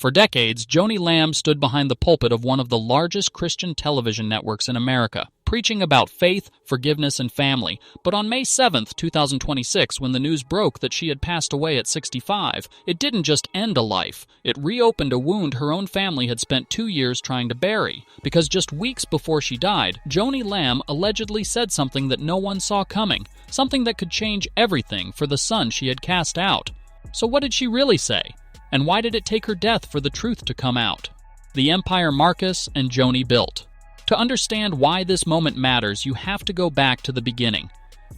For decades, Joni Lamb stood behind the pulpit of one of the largest Christian television networks in America, preaching about faith, forgiveness, and family. But on May 7, 2026, when the news broke that she had passed away at 65, it didn't just end a life. It reopened a wound her own family had spent 2 years trying to bury. Because just weeks before she died, Joni Lamb allegedly said something that no one saw coming, something that could change everything for the son she had cast out. So what did she really say? And why did it take her death for the truth to come out? The empire Marcus and Joni built. To understand why this moment matters, you have to go back to the beginning.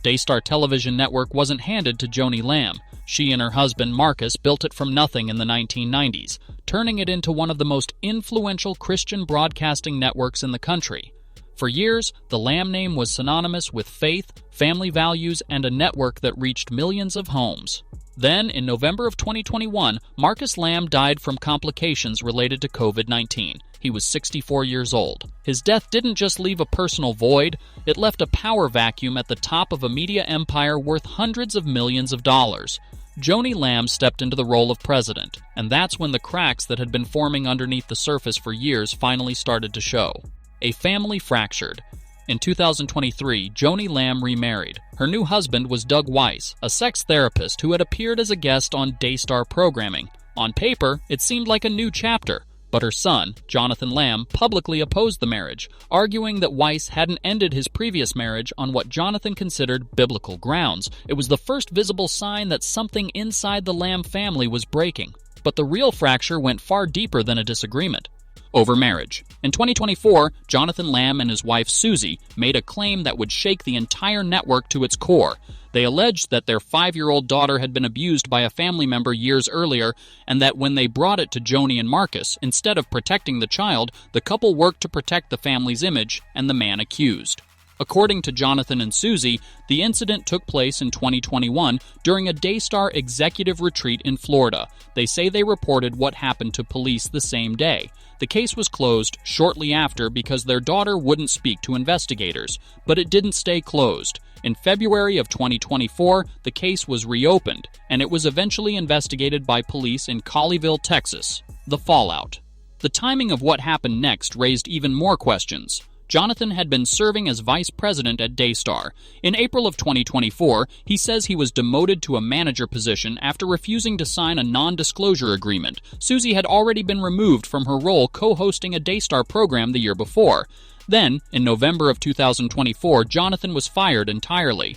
Daystar Television Network wasn't handed to Joni Lamb. She and her husband Marcus built it from nothing in the 1990s, turning it into one of the most influential Christian broadcasting networks in the country. For years, the Lamb name was synonymous with faith, family values, and a network that reached millions of homes. Then, in November of 2021, Marcus Lamb died from complications related to COVID-19. He was 64 years old. His death didn't just leave a personal void, it left a power vacuum at the top of a media empire worth hundreds of millions of dollars. Joni Lamb stepped into the role of president, and that's when the cracks that had been forming underneath the surface for years finally started to show. A family fractured. In 2023, Joni Lamb remarried. Her new husband was Doug Weiss, a sex therapist who had appeared as a guest on Daystar programming. On paper, it seemed like a new chapter, but her son, Jonathan Lamb, publicly opposed the marriage, arguing that Weiss hadn't ended his previous marriage on what Jonathan considered biblical grounds. It was the first visible sign that something inside the Lamb family was breaking. But the real fracture went far deeper than a disagreement. Over marriage. In 2024, Jonathan Lamb and his wife Susie made a claim that would shake the entire network to its core. They alleged that their 5-year-old daughter had been abused by a family member years earlier, and that when they brought it to Joni and Marcus, instead of protecting the child, the couple worked to protect the family's image and the man accused. According to Jonathan and Susie, the incident took place in 2021 during a Daystar executive retreat in Florida. They say they reported what happened to police the same day. The case was closed shortly after because their daughter wouldn't speak to investigators, but it didn't stay closed. In February of 2024, the case was reopened, and it was eventually investigated by police in Colleyville, Texas. The fallout. The timing of what happened next raised even more questions. Jonathan had been serving as vice president at Daystar. In April of 2024, he says he was demoted to a manager position after refusing to sign a non-disclosure agreement. Susie had already been removed from her role co-hosting a Daystar program the year before. Then, in November of 2024, Jonathan was fired entirely.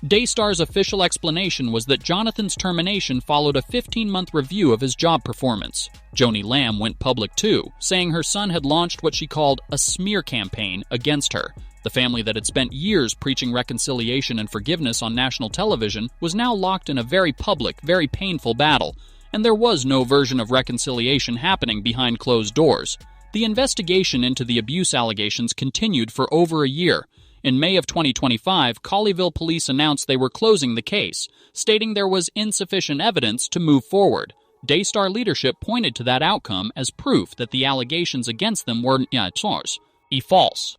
Daystar's official explanation was that Jonathan's termination followed a 15-month review of his job performance. Joni Lamb went public too, saying her son had launched what she called a smear campaign against her. The family that had spent years preaching reconciliation and forgiveness on national television was now locked in a very public, very painful battle, and there was no version of reconciliation happening behind closed doors. The investigation into the abuse allegations continued for over a year. In May of 2025, Colleyville police announced they were closing the case, stating there was insufficient evidence to move forward. Daystar leadership pointed to that outcome as proof that the allegations against them were false.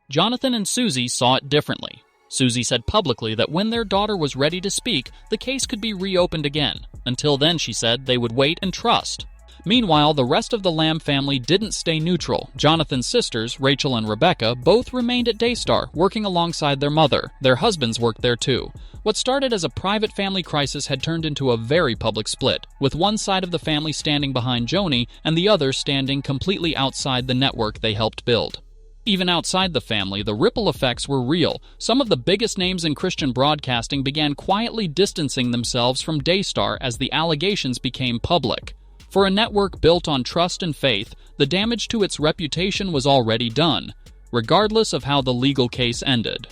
Jonathan and Susie saw it differently. Susie said publicly that when their daughter was ready to speak, the case could be reopened again. Until then, she said, they would wait and trust. Meanwhile, the rest of the Lamb family didn't stay neutral. Jonathan's sisters, Rachel and Rebecca, both remained at Daystar, working alongside their mother. Their husbands worked there too. What started as a private family crisis had turned into a very public split, with one side of the family standing behind Joni and the other standing completely outside the network they helped build. Even outside the family, the ripple effects were real. Some of the biggest names in Christian broadcasting began quietly distancing themselves from Daystar as the allegations became public. For a network built on trust and faith, the damage to its reputation was already done, regardless of how the legal case ended.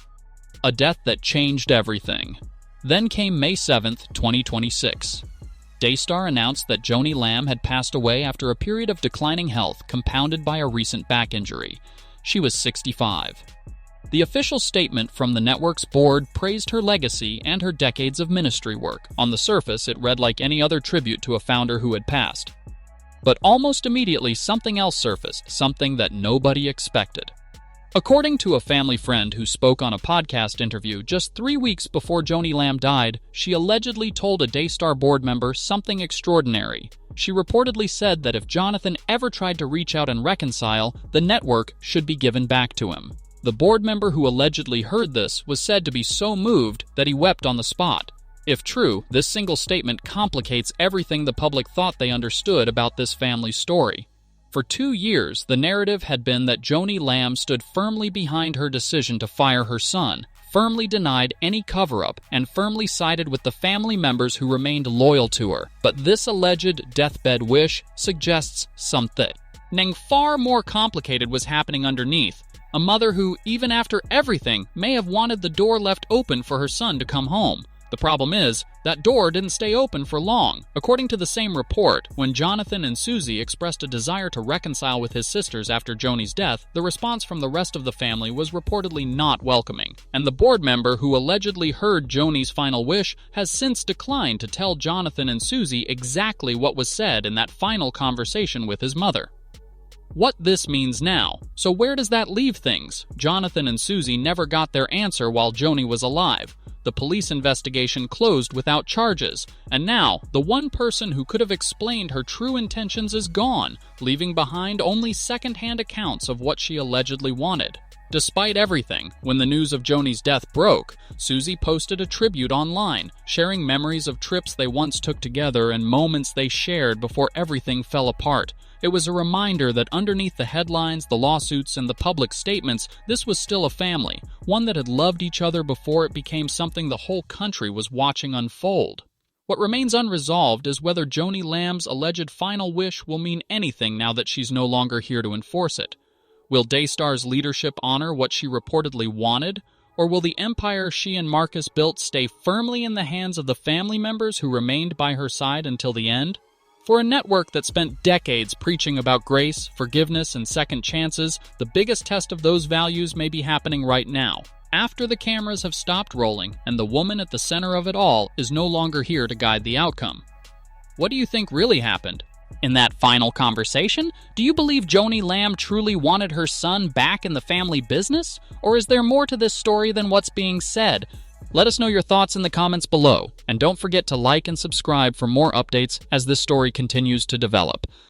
A death that changed everything. Then came May 7, 2026. Daystar announced that Joni Lamb had passed away after a period of declining health compounded by a recent back injury. She was 65. The official statement from the network's board praised her legacy and her decades of ministry work. On the surface, it read like any other tribute to a founder who had passed. But almost immediately, something else surfaced, something that nobody expected. According to a family friend who spoke on a podcast interview just 3 weeks before Joni Lamb died, she allegedly told a Daystar board member something extraordinary. She reportedly said that if Jonathan ever tried to reach out and reconcile, the network should be given back to him. The board member who allegedly heard this was said to be so moved that he wept on the spot. If true, this single statement complicates everything the public thought they understood about this family's story. For 2 years, the narrative had been that Joni Lamb stood firmly behind her decision to fire her son, firmly denied any cover-up, and firmly sided with the family members who remained loyal to her. But this alleged deathbed wish suggests something far more complicated was happening underneath. A mother who, even after everything, may have wanted the door left open for her son to come home. The problem is, that door didn't stay open for long. According to the same report, when Jonathan and Susie expressed a desire to reconcile with his sisters after Joni's death, the response from the rest of the family was reportedly not welcoming. And the board member who allegedly heard Joni's final wish has since declined to tell Jonathan and Susie exactly what was said in that final conversation with his mother. What this means now. So where does that leave things? Jonathan and Susie never got their answer while Joni was alive. The police investigation closed without charges, and now the one person who could have explained her true intentions is gone, leaving behind only second-hand accounts of what she allegedly wanted. Despite everything, when the news of Joni's death broke, Susie posted a tribute online, sharing memories of trips they once took together and moments they shared before everything fell apart. It was a reminder that underneath the headlines, the lawsuits, and the public statements, this was still a family, one that had loved each other before it became something the whole country was watching unfold. What remains unresolved is whether Joni Lamb's alleged final wish will mean anything now that she's no longer here to enforce it. Will Daystar's leadership honor what she reportedly wanted, or will the empire she and Marcus built stay firmly in the hands of the family members who remained by her side until the end? For a network that spent decades preaching about grace, forgiveness, and second chances, the biggest test of those values may be happening right now, after the cameras have stopped rolling and the woman at the center of it all is no longer here to guide the outcome. What do you think really happened? In that final conversation, do you believe Joni Lamb truly wanted her son back in the family business? Or is there more to this story than what's being said? Let us know your thoughts in the comments below, and don't forget to like and subscribe for more updates as this story continues to develop.